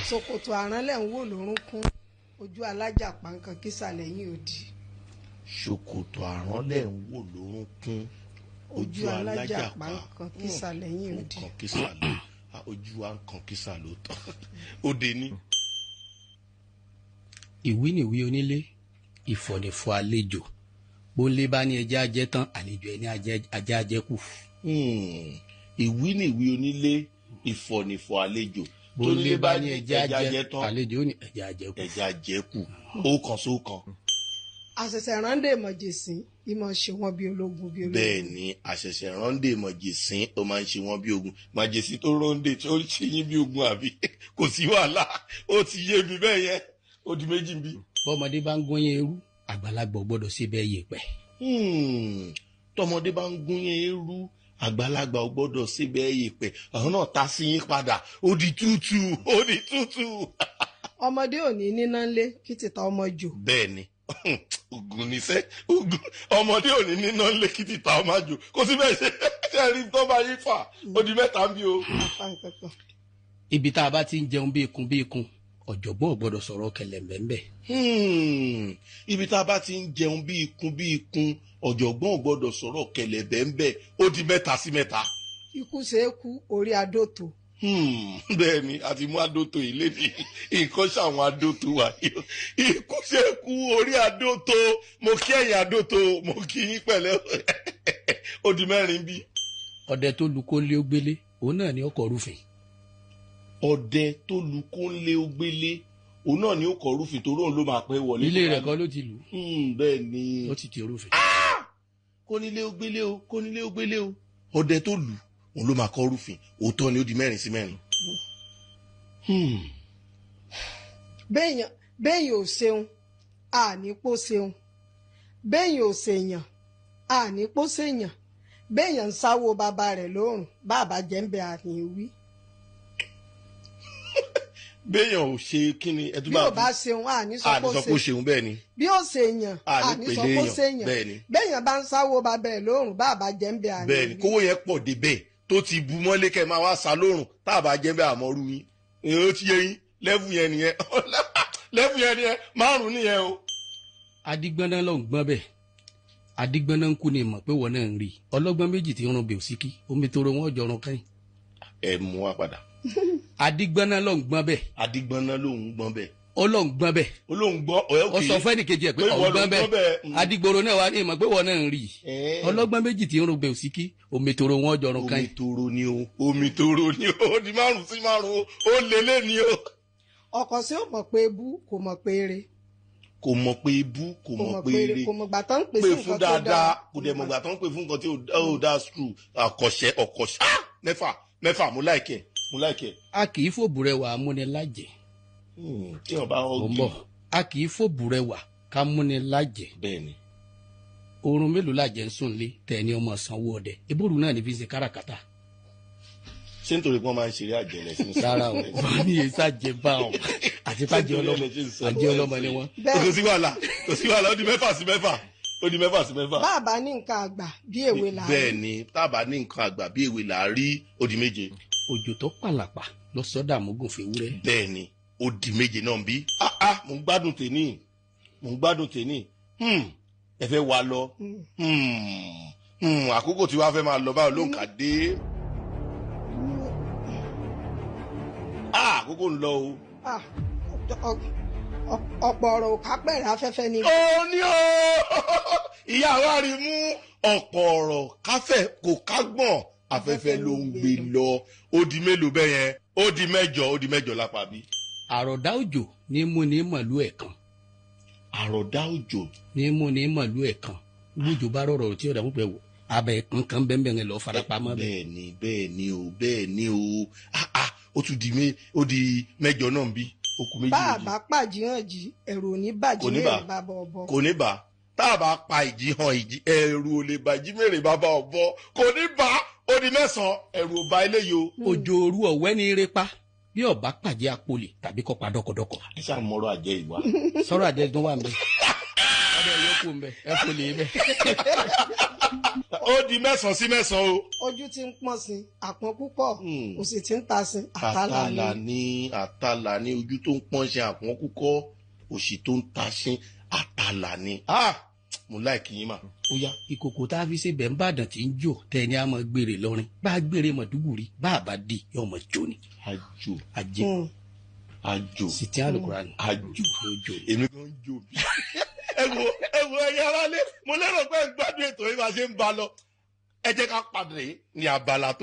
ṣòkòtò àránlẹ̀ ń wò lórúnkún ojú alájàpá nǹkan kísà lẹ́yìn òdì. ṣòkòtò àránlẹ̀ ń wò lórúnkún ojú alájàpá nǹkan kísà lẹ́yìn òdì. nǹkan kísà ló ojú wa nǹkan kísà ló tán òde ní. ìwíniwí onílé ìfọ̀nìfọ̀ àlejò bóńlé bá ní ẹja ajẹ́ tán àlejò ẹni ajá ajẹ́ kù. ìwíniwí onílé ìfọ̀nìfọ̀ àlejò bóńlé bá ní ẹja ajẹ́ tán àlejò ó ní ẹja ajẹ́ kù. ẹja ajẹ́ kù ó kan sókan. àṣẹ̀ṣẹ̀ ránde mọ̀jẹ̀sín ìmọ̀ ṣe wọ́n bí ológun bí ológun. bẹ́ẹ̀ ni àṣẹ̀ṣẹ̀ ránde mọ̀jẹ̀sín ó máa ń ṣe wọ́n bí ogun mọ̀jẹ̀sín tó ránde tí ó ń ṣe yín bí ogun àbí kò sí wàhálà ó ti yé mi bẹ́ẹ̀ yẹn ó di méjì bí. bọ́mọdé bá ń gún yẹn irú àgbàlagbà ò gbọ́dọ̀ ṣe bẹ́ẹ̀ yẹpẹ̀. tọmọdé bá ń gún yẹn irú àgbàlagbà ò gbọ́dọ̀ ṣe bẹ́ẹ̀ yẹpẹ̀ àwọn náà ta sí yín padà ó di tútù ó di tútù. ọmọdé ò ní níná ńlé kí tìta ọmọ jò. bẹ́ẹ̀ ni ogun níṣẹ́ ogun ọmọdé ò ní níná ńlé kí tìta ọmọ jò kò sí bẹ́ẹ̀ ṣe rí tó bá yín fà ó di mẹ́ta ń bí o. ibi tá a bá ti ń jẹun bí ikun ọ̀jọ̀gbọ́n ò gbọ́dọ̀ sọ̀rọ̀ kẹlẹ̀mbẹ̀mbẹ̀. ibi tá a bá ti ń jẹun bí ikun ọ̀jọ̀gbọ́n ò gbọ́dọ̀ sọ̀rọ̀ kẹlẹ̀mbẹ̀mbẹ̀ ó di mẹ́ta sí mẹ́ta. ikú ṣe é kú orí adóto. bẹ́ẹ̀ ni àti mú adóto yìí lébi nǹkan ṣàwọn adóto wà yìí ikú ṣe é kú orí adóto mo kí ẹ̀yìn adóto mo kí yín pẹ̀lẹ́ ó di mẹ́rin bí. ọdẹ tó lu kó lé ó gbélé òun náà ni ọkọ̀ rúfin. ọdẹ tó lu kónlé ó gbélé òun náà ni ó kọ rúfin torí òun ló máa pẹ́ wọlé. ilé rẹ̀ kọ́ ló ti lù. bẹ́ẹ̀ ni ó ti ti rúfin. kónílé ó gbélé o kónílé ó gbélé o ọdẹ tó lù òun ló máa kọ rúfin òótọ́ ni ó di mẹ́rin sí mẹ́rin. béèyàn ò ṣeun ànípò ṣeun béèyàn ò ṣèyàn ànípò ṣèyàn béèyàn ń sáwó bàbá rẹ̀ lórùn bàbá jẹ́ ń bẹ àníwí. béèyàn ò ṣe kíni ẹ tún bí ò bá ṣeun àní sọ pé ó ṣeun bẹ́ẹ̀ ni. bí ó ṣèyàn àní sọ pé ó ṣèyàn béèyàn bá ń sáwó bàbá rẹ̀ lórùn bàbá jẹ́ ń bẹ àníwí. bẹ́ẹ̀ ni kówó yẹn pọ̀ dé bẹ́ẹ̀ tó ti bu mọ́lé kẹ́ máa wá sa lórùn tá a bá jẹ́ bẹ́ẹ̀ àmọ́rú yín èyí ó ti yé yín lẹ́fù yẹn nìyẹn lẹ́fù yẹn nìyẹn márùn-ún nìyẹn o. adigbọ́nà ló ń gbọ́n bẹ́ẹ̀ adigbọ́nà ń kú ni mọ̀ pé wọ́n náà ń rí ọlọ́gbọ́n méjì tí ń rún bèò síkí omi tó ro wọn jọrun kẹ́yìn. ẹ mú wa padà. adigbọ́nà ló ń gbọ́n bẹ́ẹ̀. adigbọ́nà ló ń gbọ́n bẹ́ẹ̀. ọlọ́run gbọ́n bẹ́ẹ̀. olóhùn gbọ́ ọ̀yọ́ kìí. ó sọ fẹ́ni kejì ẹ̀ pé ọ̀gbọ́n bẹ́ẹ̀ adigboro náà wà ní ìmọ̀ pé wọ́n náà ń rí ọlọ́gbọ́n méjì tí ń rún bèò síkí omi tó ro wọn jọrun kẹ́yìn. omi tó ro ni o omi tó ro ni o ó di márùn sí márùn ó lélẹ̀ ni o. ọkọ sí ò mọ̀ pé ebú kò mọ̀ pé eré. kò mọ̀ pé ebú kò mọ̀ pé eré kò mọ̀ gbà tán ń pè sí nǹkan tó dáa kò dẹ̀ mọ̀ gbà tán ń pè fún nǹkan tí ó dáa skul ọkọ̀ṣẹ́ mẹ́fà mo láìkẹ́ mo láìkẹ́. a kì í fòbùrẹ́wà amúnilájẹ. tí wọn bá ń bọ̀ a kì í fòbùrẹ́wà kámúnilájẹ. bẹ́ẹ̀ni. oorun mélòó làjẹ́ ń sùn lé tẹ̀ ní ọmọ sanwó ọdẹ ebóòrù náà ní fi ṣe káràkátà. ṣé nítorí pé wọ́n máa ń ṣeré àjẹlẹ̀ sí i. rárá o wọ́n ní èsì àjẹbá o àti fàjẹ ọlọ́mọ ni wọ́n. kò sí wàhálà ó di mẹ́fà sí mẹ́fà ó di mẹ́fà sí mẹ́fà. bàbá ní nǹkan àgbà bí èwe là á rí. bẹ́ẹ̀ ni tábà ní nǹkan àgbà bí èwe là á rí ó di méje. òjò tó pàlàpà lọ sọ́dà mógùn fèwúrẹ́. bẹ́ẹ̀ ni ó di méje náà bí. mò ń gbádùn tèmi ẹ fẹ́ wá lọ àkókò tí wàá fẹ́ máa lọ báwo ló ń kà dé. àkókò ń lọ o. ọ̀pọ̀ ọ̀rọ̀ ò kápẹ̀rẹ̀ afẹ́fẹ́ ni. ó ní o ìyá wa rí mú ọ̀pọ̀ ọ̀rọ̀ káfẹ́ kò kágbọ̀n afẹ́fẹ́ ló ń gbé lọ ó di mélòó bẹ́ẹ̀ yẹn ó di mẹ́jọ lápá bí. àròdá òjò ní mú ní mọ̀lú ẹ̀kan. àròdá òjò ní mú ní mọ̀lú ẹ̀kan gbójú bá rọrọ̀ tí ọ̀dà púpẹ̀ wò abẹ kankan bẹ́ẹ̀ lọ farapamọ́ bẹ́ẹ̀ bẹ́ẹ̀ ni o ó tún di mẹ́jọ náà bí ó kù méjì. bá a bá pàjíhàn jí ẹ̀rù ò ní bàjí mèrè bàbá ọ̀bọ. kò ní bá tá a bá pa ìjì hàn ìjì ẹ̀rù ò lè bàjí mèrè bàbá ọ̀bọ kò ní bá ó di mẹ́sàn-án ẹ̀rù ò bá eléyìí o. òjò òru ọ̀wẹ́ ní eré pa bí ọba pàjẹ́ apolè tàbí kọ́ pa dọ́kọ̀dọ́kọ̀. ẹ ṣáà mọ̀rọ̀ àjẹ́ ìwà. sọ̀rọ̀ àjẹ́ tó wà mí. ọdẹ yókù ń bẹ ẹ kò lè bẹ. ó di 9 sí 9 o. ojú ti ń pọ́n sí àpọ́n púpọ̀ òsì ti ń ta sí àtàlà ni. àtàlà ni ojú tó ń pọ́n ṣe àpọ́n kúkọ́ òsì tó ń ta ṣe àtàlà ni. mo láìkí yín mà. ó yá ìkòkò tá a fi ṣe bẹ̀ ń bàdàn tí ń jò tẹ ni a mọ̀ gbére lọ́rin bá a gbére Mọ̀dúgùrí bá a bá di yóò mọ̀ jó ni. àjò ajé àjò sìtì àlùkùrá ni àjò ojo. èmi kan ń jò bí. ẹ wo ẹ̀yin aráalé mo lérò pé ń gbádùn ètò yìí máa ṣe ń ba lọ ẹ jẹ́ ká padà ní abala tó.